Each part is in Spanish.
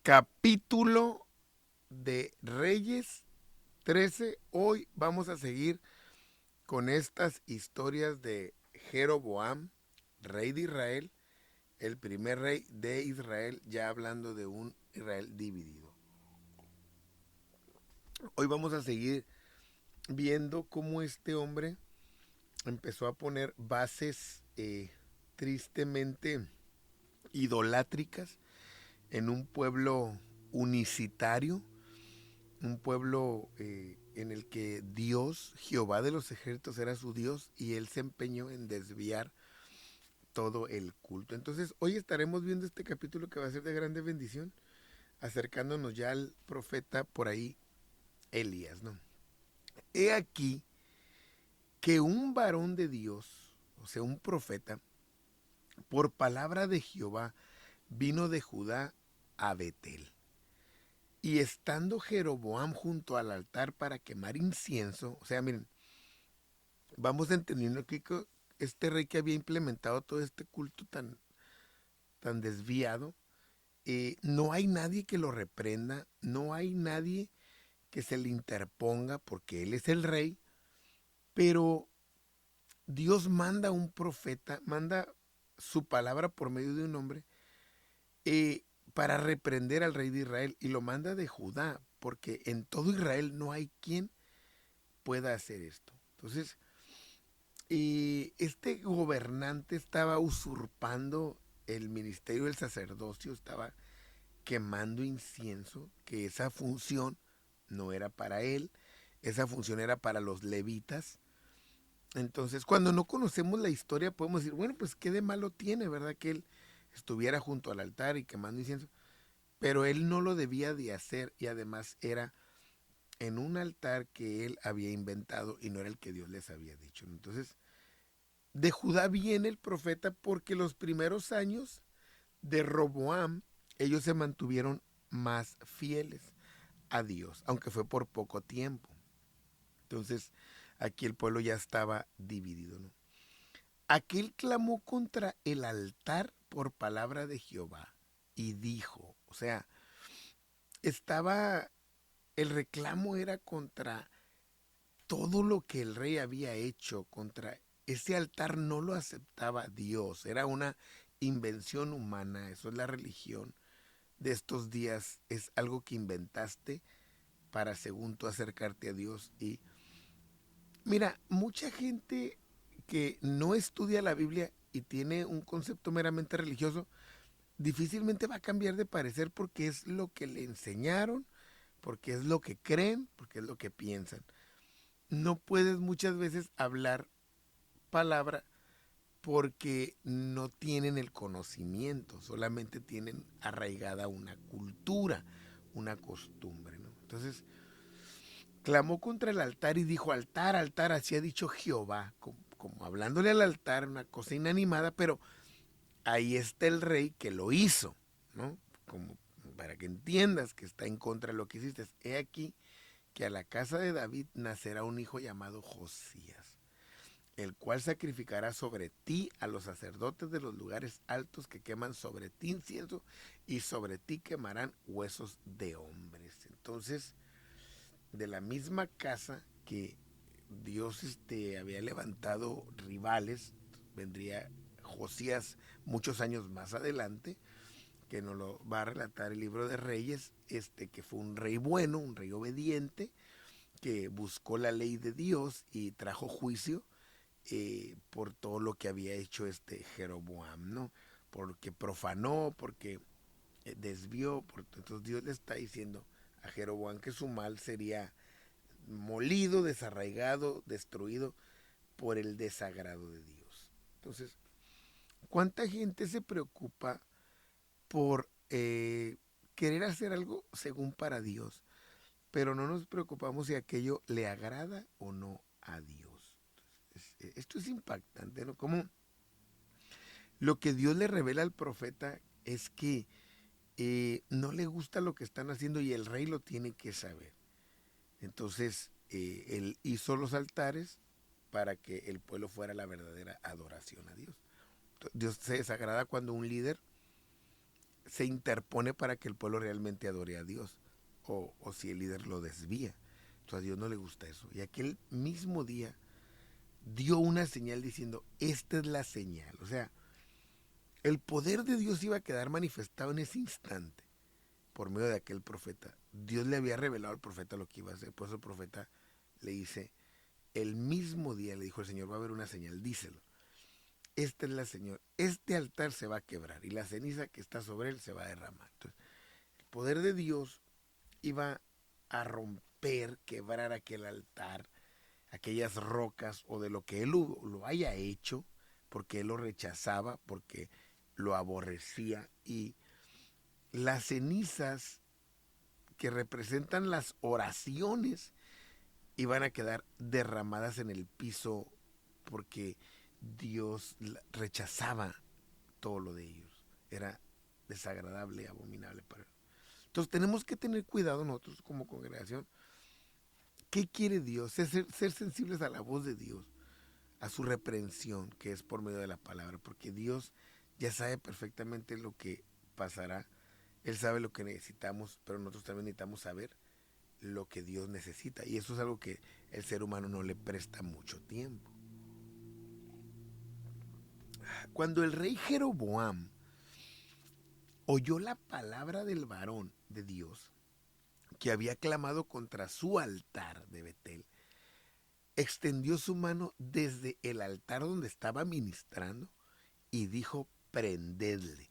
Capítulo de Reyes 13. Hoy vamos a seguir con estas historias de Jeroboam, rey de Israel, el primer rey de Israel, ya hablando de un Israel dividido. Hoy vamos a seguir viendo cómo este hombre empezó a poner bases tristemente idolátricas en un pueblo unicitario, un pueblo en el que Dios, Jehová de los ejércitos, era su Dios y él se empeñó en desviar todo el culto. Entonces, hoy estaremos viendo este capítulo que va a ser de grande bendición, acercándonos ya al profeta por ahí, Elías, ¿no? He aquí que un varón de Dios, o sea, un profeta, por palabra de Jehová, vino de Judá a Betel. Y estando Jeroboam junto al altar para quemar incienso, o sea, miren, vamos entendiendo que este rey que había implementado todo este culto tan desviado, no hay nadie que lo reprenda, no hay nadie que se le interponga porque él es el rey, pero Dios manda un profeta, manda su palabra por medio de un hombre eh, para reprender al rey de Israel y lo manda de Judá, porque en todo Israel no hay quien pueda hacer esto. Entonces, este gobernante estaba usurpando el ministerio del sacerdocio, estaba quemando incienso, que esa función no era para él, esa función era para los levitas. Entonces, cuando no conocemos la historia, podemos decir, bueno, pues qué de malo tiene, ¿verdad? Que él estuviera junto al altar y quemando incienso. Pero él no lo debía de hacer y además era en un altar que él había inventado y no era el que Dios les había dicho. Entonces, de Judá viene el profeta porque los primeros años de Roboam, ellos se mantuvieron más fieles a Dios, aunque fue por poco tiempo. Entonces, aquí el pueblo ya estaba dividido, ¿no? Aquel clamó contra el altar por palabra de Jehová y dijo, o sea, estaba, el reclamo era contra todo lo que el rey había hecho, contra ese altar no lo aceptaba Dios, era una invención humana, eso es la religión de estos días, es algo que inventaste para según tú acercarte a Dios. Y mira, mucha gente que no estudia la Biblia y tiene un concepto meramente religioso, difícilmente va a cambiar de parecer porque es lo que le enseñaron, porque es lo que creen, porque es lo que piensan. No puedes muchas veces hablar palabra porque no tienen el conocimiento, solamente tienen arraigada una cultura, una costumbre, ¿no? Entonces, clamó contra el altar y dijo, altar, altar, así ha dicho Jehová, como hablándole al altar, una cosa inanimada, pero ahí está el rey que lo hizo, ¿no? Como para que entiendas que está en contra de lo que hiciste. He aquí que a la casa de David nacerá un hijo llamado Josías, el cual sacrificará sobre ti a los sacerdotes de los lugares altos que queman sobre ti incienso y sobre ti quemarán huesos de hombres. Entonces, de la misma casa que Dios había levantado rivales, vendría Josías muchos años más adelante, que nos lo va a relatar el libro de Reyes, que fue un rey bueno, un rey obediente, que buscó la ley de Dios y trajo juicio por todo lo que había hecho este Jeroboam, ¿no? Porque profanó, porque desvió, entonces Dios le está diciendo a Jeroboam que su mal sería molido, desarraigado, destruido por el desagrado de Dios. Entonces, ¿cuánta gente se preocupa por querer hacer algo según para Dios, pero no nos preocupamos si aquello le agrada o no a Dios? Esto es impactante, ¿no? Como lo que Dios le revela al profeta es que no le gusta lo que están haciendo y el rey lo tiene que saber. Entonces, él hizo los altares para que el pueblo fuera la verdadera adoración a Dios. Dios se desagrada cuando un líder se interpone para que el pueblo realmente adore a Dios, o si el líder lo desvía. Entonces a Dios no le gusta eso. Y aquel mismo día dio una señal diciendo, esta es la señal. O sea, el poder de Dios iba a quedar manifestado en ese instante por medio de aquel profeta. Dios le había revelado al profeta lo que iba a hacer. Por eso el profeta le dice, el mismo día le dijo el Señor, va a haber una señal, díselo. Esta es la señal, este altar se va a quebrar y la ceniza que está sobre él se va a derramar. Entonces, el poder de Dios iba a romper, quebrar aquel altar, aquellas rocas o de lo que él lo haya hecho, porque él lo rechazaba, porque lo aborrecía, y las cenizas que representan las oraciones iban a quedar derramadas en el piso porque Dios rechazaba todo lo de ellos. Era desagradable, abominable para él. Entonces tenemos que tener cuidado nosotros como congregación. ¿Qué quiere Dios? Ser sensibles a la voz de Dios, a su reprensión, que es por medio de la palabra, porque Dios ya sabe perfectamente lo que pasará. Él sabe lo que necesitamos, pero nosotros también necesitamos saber lo que Dios necesita. Y eso es algo que el ser humano no le presta mucho tiempo. Cuando el rey Jeroboam oyó la palabra del varón de Dios que había clamado contra su altar de Betel, extendió su mano desde el altar donde estaba ministrando y dijo, prendedle,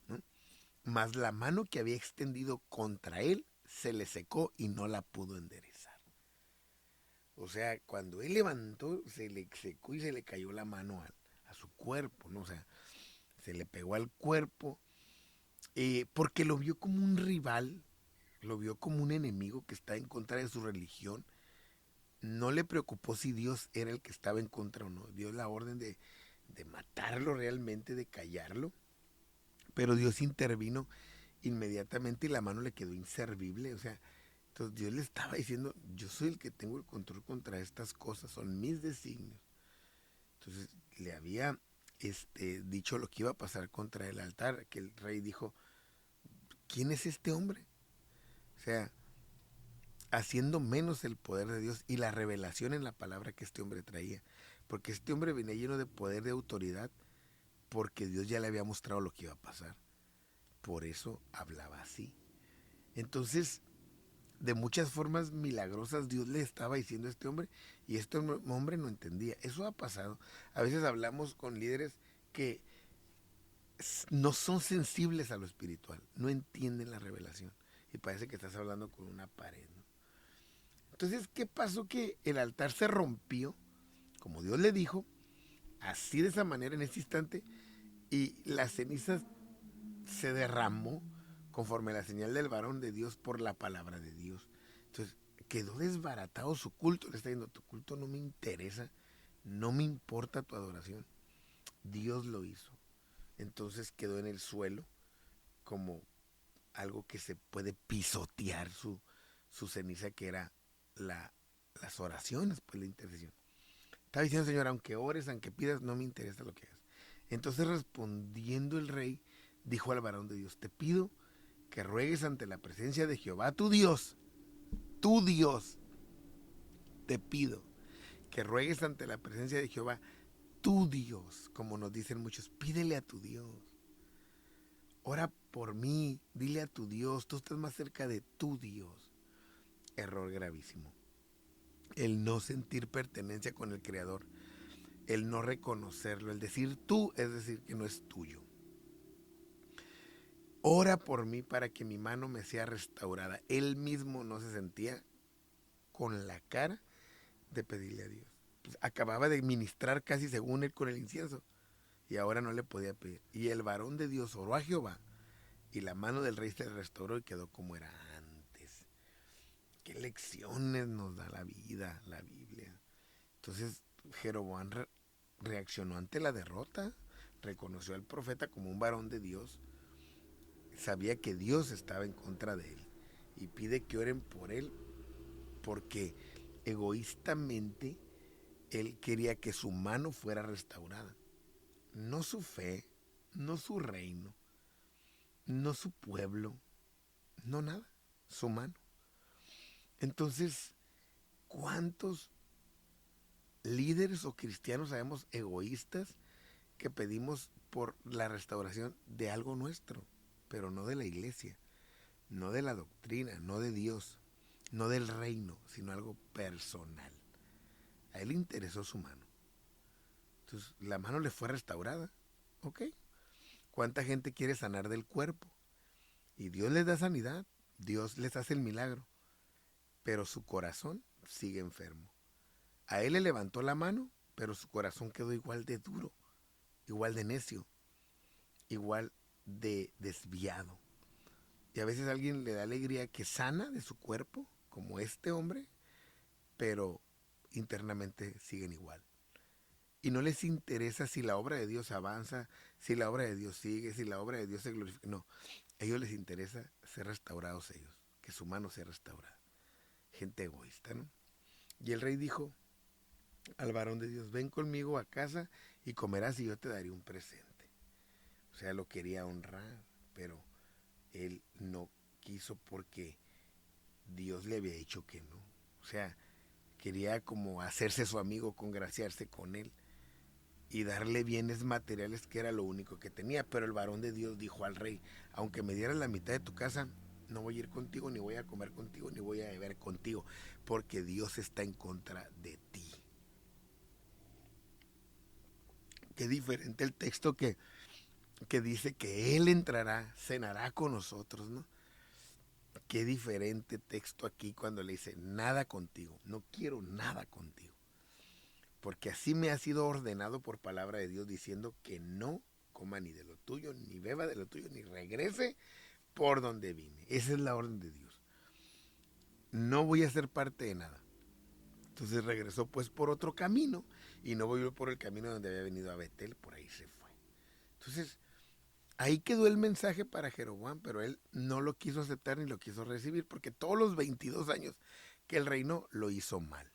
¿no? Mas la mano que había extendido contra él se le secó y no la pudo enderezar. O sea, cuando él levantó, se le secó y se le cayó la mano a su cuerpo, ¿no? O sea, se le pegó al cuerpo, porque lo vio como un rival, lo vio como un enemigo que está en contra de su religión. No le preocupó si Dios era el que estaba en contra o no. Dio la orden de matarlo realmente, de callarlo. Pero Dios intervino inmediatamente y la mano le quedó inservible. O sea, entonces Dios le estaba diciendo, yo soy el que tengo el control contra estas cosas, son mis designios. Entonces le había dicho lo que iba a pasar contra el altar, que el rey dijo, ¿quién es este hombre? O sea, haciendo menos el poder de Dios y la revelación en la palabra que este hombre traía. Porque este hombre venía lleno de poder, de autoridad, porque Dios ya le había mostrado lo que iba a pasar. Por eso hablaba así. Entonces, de muchas formas milagrosas Dios le estaba diciendo a este hombre y este hombre no entendía. Eso ha pasado. A veces hablamos con líderes que no son sensibles a lo espiritual, no entienden la revelación y parece que estás hablando con una pared, ¿no? Entonces, ¿qué pasó? Que el altar se rompió, como Dios le dijo, así de esa manera en ese instante, y las cenizas se derramó conforme a la señal del varón de Dios por la palabra de Dios. Entonces, quedó desbaratado su culto. Le está diciendo, tu culto no me interesa, no me importa tu adoración. Dios lo hizo. Entonces quedó en el suelo como algo que se puede pisotear su ceniza, que era las oraciones, pues la intercesión. Estaba diciendo, Señor, aunque ores, aunque pidas, no me interesa lo que hagas. Entonces respondiendo el rey, dijo al varón de Dios, te pido que ruegues ante la presencia de Jehová, tu Dios, te pido que ruegues ante la presencia de Jehová, tu Dios, como nos dicen muchos, pídele a tu Dios. Ora por mí, dile a tu Dios, tú estás más cerca de tu Dios. Error gravísimo. El no sentir pertenencia con el Creador, el no reconocerlo, el decir tú, es decir que no es tuyo. Ora por mí para que mi mano me sea restaurada. Él mismo no se sentía con la cara de pedirle a Dios. Pues acababa de ministrar casi según él con el incienso y ahora no le podía pedir. Y el varón de Dios oró a Jehová y la mano del rey se restauró y quedó como era antes. ¿Qué lecciones nos da la vida, la Biblia? Entonces Jeroboam reaccionó ante la derrota, reconoció al profeta como un varón de Dios, sabía que Dios estaba en contra de él y pide que oren por él porque egoístamente él quería que su mano fuera restaurada, no su fe, no su reino, no su pueblo, no nada, su mano. Entonces, ¿cuántos líderes o cristianos sabemos egoístas que pedimos por la restauración de algo nuestro, pero no de la iglesia, no de la doctrina, no de Dios, no del reino, sino algo personal? A él le interesó su mano. Entonces, la mano le fue restaurada. ¿Ok? ¿Cuánta gente quiere sanar del cuerpo? Y Dios les da sanidad, Dios les hace el milagro, pero su corazón sigue enfermo. A él le levantó la mano, pero su corazón quedó igual de duro, igual de necio, igual de desviado. Y a veces a alguien le da alegría que sana de su cuerpo, como este hombre, pero internamente siguen igual. Y no les interesa si la obra de Dios avanza, si la obra de Dios sigue, si la obra de Dios se glorifica. No, a ellos les interesa ser restaurados ellos, que su mano sea restaurada. Gente egoísta, ¿no? Y el rey dijo al varón de Dios, ven conmigo a casa y comerás y yo te daré un presente. O sea, lo quería honrar, pero él no quiso porque Dios le había dicho que no. O sea, quería como hacerse su amigo, congraciarse con él y darle bienes materiales que era lo único que tenía. Pero el varón de Dios dijo al rey, aunque me dieras la mitad de tu casa, no voy a ir contigo, ni voy a comer contigo, ni voy a beber contigo, porque Dios está en contra de ti. Qué diferente el texto que dice que Él entrará, cenará con nosotros, ¿no? Qué diferente texto aquí cuando le dice, nada contigo, no quiero nada contigo. Porque así me ha sido ordenado por palabra de Dios diciendo que no coma ni de lo tuyo, ni beba de lo tuyo, ni regrese por donde vine. Esa es la orden de Dios. No voy a ser parte de nada. Entonces regresó pues por otro camino y no volvió por el camino donde había venido a Betel, por ahí se fue. Entonces ahí quedó el mensaje para Jeroboam, pero él no lo quiso aceptar ni lo quiso recibir porque todos los 22 años que él reinó lo hizo mal.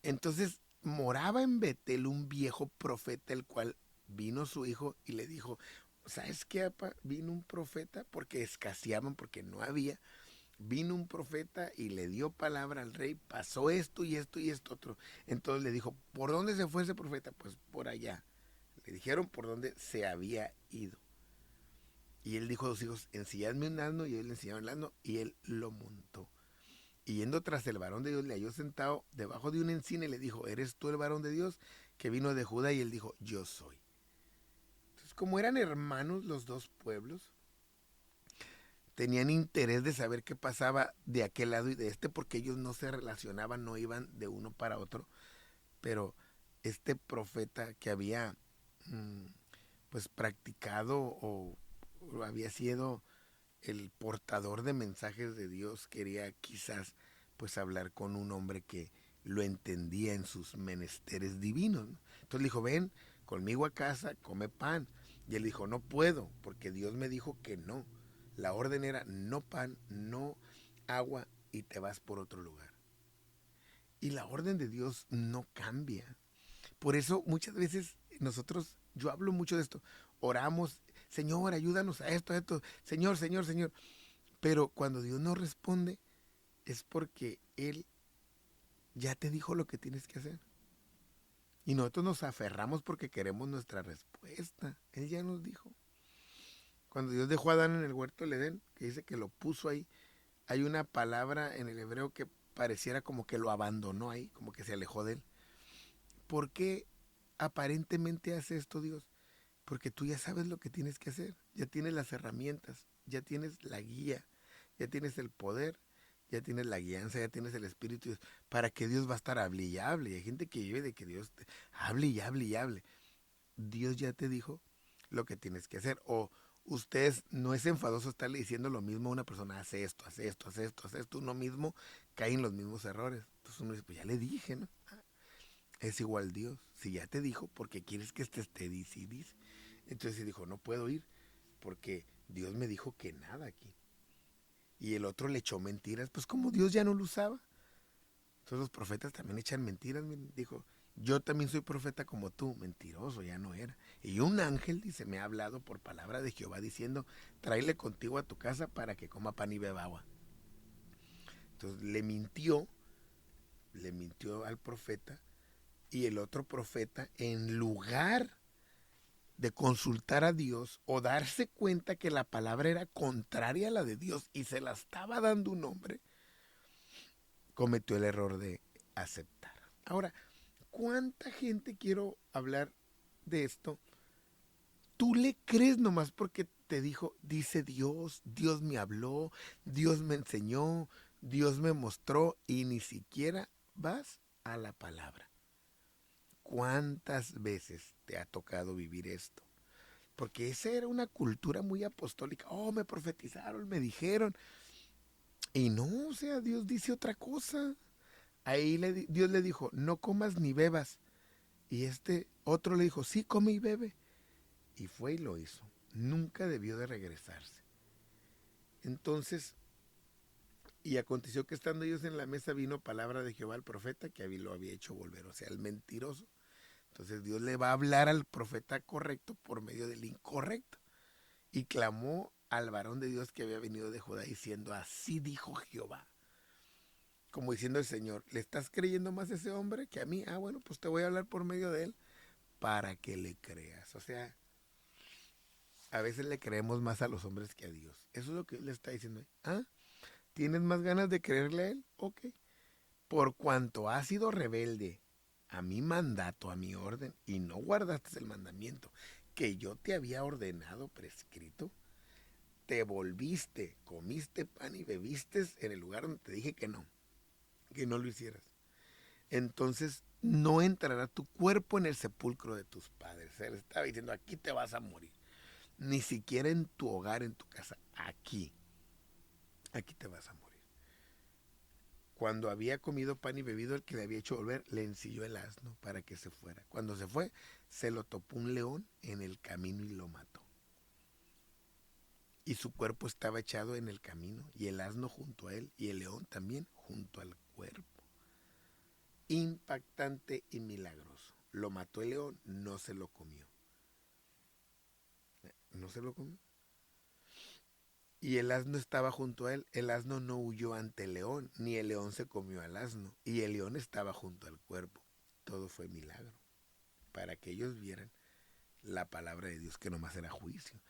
Entonces moraba en Betel un viejo profeta, el cual vino su hijo y le dijo, ¿sabes qué, apa? Vino un profeta porque escaseaban, porque no había. Vino un profeta y le dio palabra al rey, pasó esto y esto y esto otro. Entonces le dijo, ¿por dónde se fue ese profeta? Pues por allá. Le dijeron por dónde se había ido. Y él dijo a sus hijos, ensilladme un asno, y él le enseñaron el asno y él lo montó. Y yendo tras el varón de Dios, le halló sentado debajo de una encina y le dijo, ¿eres tú el varón de Dios que vino de Judá? Y él dijo, yo soy. Entonces, como eran hermanos los dos pueblos, tenían interés de saber qué pasaba de aquel lado y de este, porque ellos no se relacionaban, no iban de uno para otro. Pero este profeta que había pues practicado o había sido el portador de mensajes de Dios, quería quizás pues hablar con un hombre que lo entendía en sus menesteres divinos, ¿no? Entonces le dijo, ven conmigo a casa, come pan. Y él dijo, no puedo, porque Dios me dijo que no. La orden era no pan, no agua, y te vas por otro lugar. Y la orden de Dios no cambia. Por eso muchas veces nosotros, yo hablo mucho de esto, oramos, Señor, ayúdanos a esto, Señor, Señor, Señor. Pero cuando Dios no responde es porque Él ya te dijo lo que tienes que hacer. Y nosotros nos aferramos porque queremos nuestra respuesta. Él ya nos dijo. Cuando Dios dejó a Adán en el huerto del Edén, que dice que lo puso ahí, hay una palabra en el hebreo que pareciera como que lo abandonó ahí, como que se alejó de él. ¿Por qué aparentemente hace esto Dios? Porque tú ya sabes lo que tienes que hacer, ya tienes las herramientas, ya tienes la guía, ya tienes el poder, ya tienes la guianza, ya tienes el espíritu, para que Dios va a estar hable y hable. Y hay gente que vive de que Dios te hable y hable y hable. Dios ya te dijo lo que tienes que hacer. O ustedes, no es enfadoso estarle diciendo lo mismo a una persona, hace esto, hace esto, hace esto, hace esto, uno mismo cae en los mismos errores. Entonces uno dice, pues ya le dije, ¿no? Es igual Dios. Si ya te dijo, porque quieres que esté dice y dice. Entonces dijo, no puedo ir porque Dios me dijo que nada aquí. Y el otro le echó mentiras, pues como Dios ya no lo usaba. Entonces los profetas también echan mentiras, miren. Dijo, yo también soy profeta como tú. Mentiroso, ya no era. Y un ángel, dice, me ha hablado por palabra de Jehová diciendo, tráele contigo a tu casa para que coma pan y beba agua. Entonces le mintió al profeta, y el otro profeta, en lugar de consultar a Dios o darse cuenta que la palabra era contraria a la de Dios y se la estaba dando un hombre, cometió el error de aceptar. Ahora, ¿cuánta gente, quiero hablar de esto, tú le crees nomás porque te dijo, dice Dios, Dios me habló, Dios me enseñó, Dios me mostró, y ni siquiera vas a la palabra? ¿Cuántas veces te ha tocado vivir esto? Porque esa era una cultura muy apostólica. Oh, me profetizaron, me dijeron. Y no, o sea, Dios dice otra cosa. Ahí Dios le dijo, no comas ni bebas. Y este otro le dijo, sí, come y bebe. Y fue y lo hizo. Nunca debió de regresarse. Entonces, y aconteció que estando ellos en la mesa vino palabra de Jehová al profeta que lo había hecho volver, o sea, el mentiroso. Entonces Dios le va a hablar al profeta correcto por medio del incorrecto. Y clamó al varón de Dios que había venido de Judá diciendo, así dijo Jehová. Como diciendo el Señor, ¿le estás creyendo más a ese hombre que a mí? Ah, bueno, pues te voy a hablar por medio de él para que le creas. O sea, a veces le creemos más a los hombres que a Dios. Eso es lo que él le está diciendo. Ah, ¿tienes más ganas de creerle a él? Ok. Por cuanto has sido rebelde a mi mandato, a mi orden, y no guardaste el mandamiento que yo te había ordenado, prescrito, te volviste, comiste pan y bebiste en el lugar donde te dije que no lo hicieras. Entonces no entrará tu cuerpo en el sepulcro de tus padres. Él estaba diciendo, aquí te vas a morir. Ni siquiera en tu hogar, en tu casa. Aquí te vas a morir. Cuando había comido pan y bebido, el que le había hecho volver, le ensilló el asno para que se fuera. Cuando se fue, se lo topó un león en el camino y lo mató. Y su cuerpo estaba echado en el camino, y el asno junto a él, y el león también junto al cuerpo. Impactante y milagroso. Lo mató el león, no se lo comió. No se lo comió. Y el asno estaba junto a él. El asno no huyó ante el león, ni el león se comió al asno. Y el león estaba junto al cuerpo. Todo fue milagro. Para que ellos vieran la palabra de Dios, que nomás era juicio.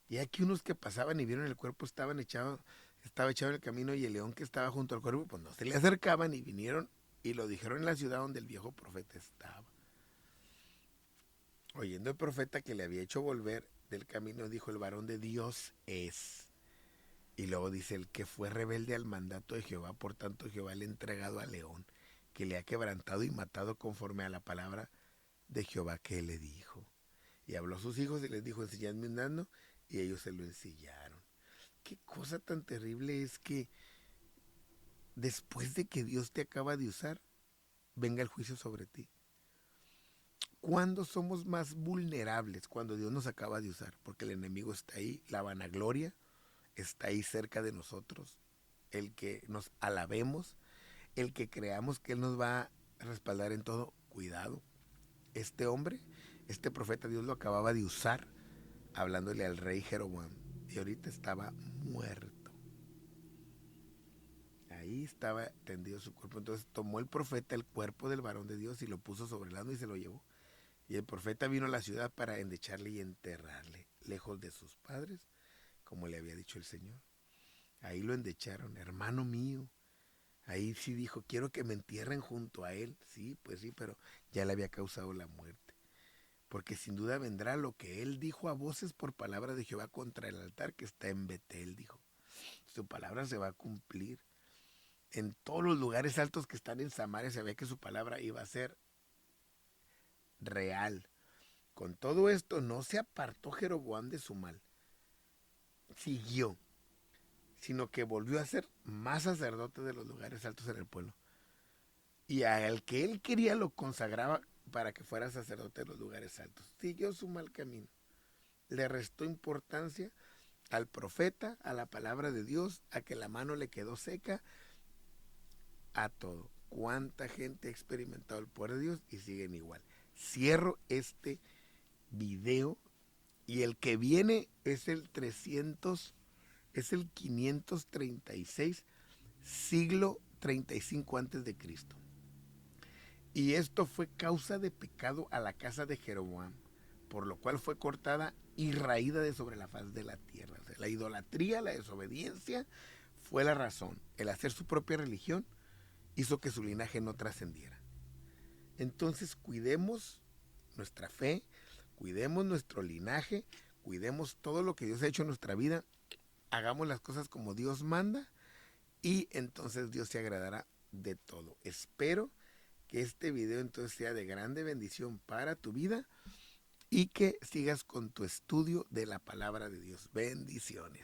Y aquí unos que pasaban y vieron el cuerpo estaba echado en el camino, y el león que estaba junto al cuerpo, pues no se le acercaban, y vinieron y lo dijeron en la ciudad donde el viejo profeta estaba. Oyendo el profeta que le había hecho volver del camino, dijo, el varón de Dios es. Y luego dice, el que fue rebelde al mandato de Jehová, por tanto Jehová le ha entregado al león, que le ha quebrantado y matado conforme a la palabra de Jehová que él le dijo. Y habló a sus hijos y les dijo, ensilladme un asno, y ellos se lo ensillaron. Qué cosa tan terrible es que después de que Dios te acaba de usar, venga el juicio sobre ti. ¿Cuándo somos más vulnerables? Cuando Dios nos acaba de usar, porque el enemigo está ahí, la vanagloria está ahí cerca de nosotros, el que nos alabemos, el que creamos que Él nos va a respaldar en todo. Cuidado, este hombre, este profeta, Dios lo acababa de usar hablándole al rey Jeroboam, y ahorita estaba muerto. Ahí estaba tendido su cuerpo. Entonces tomó el profeta el cuerpo del varón de Dios y lo puso sobre el asno y se lo llevó. Y el profeta vino a la ciudad para endecharle y enterrarle, lejos de sus padres, como le había dicho el Señor. Ahí lo endecharon, hermano mío. Ahí sí dijo, quiero que me entierren junto a él. Sí, pues sí, pero ya le había causado la muerte. Porque sin duda vendrá lo que él dijo a voces por palabra de Jehová contra el altar que está en Betel, dijo. Su palabra se va a cumplir. En todos los lugares altos que están en Samaria se ve que su palabra iba a ser real. Con todo esto no se apartó Jeroboam de su mal. Siguió, sino que volvió a ser más sacerdote de los lugares altos en el pueblo. Y al que él quería lo consagraba para que fuera sacerdote de los lugares altos. Siguió su mal camino. Le restó importancia al profeta, a la palabra de Dios, a que la mano le quedó seca, a todo. cuánta gente ha experimentado el poder de Dios y siguen igual. Cierro este video y el que viene es el 300, es el 536, siglo 35 antes de Cristo. Y esto fue causa de pecado a la casa de Jeroboam, por lo cual fue cortada y raída de sobre la faz de la tierra. O sea, la idolatría, la desobediencia fue la razón. El hacer su propia religión hizo que su linaje no trascendiera. Entonces cuidemos nuestra fe, cuidemos nuestro linaje, cuidemos todo lo que Dios ha hecho en nuestra vida, hagamos las cosas como Dios manda y entonces Dios se agradará de todo. Espero que este video entonces sea de grande bendición para tu vida y que sigas con tu estudio de la palabra de Dios. Bendiciones.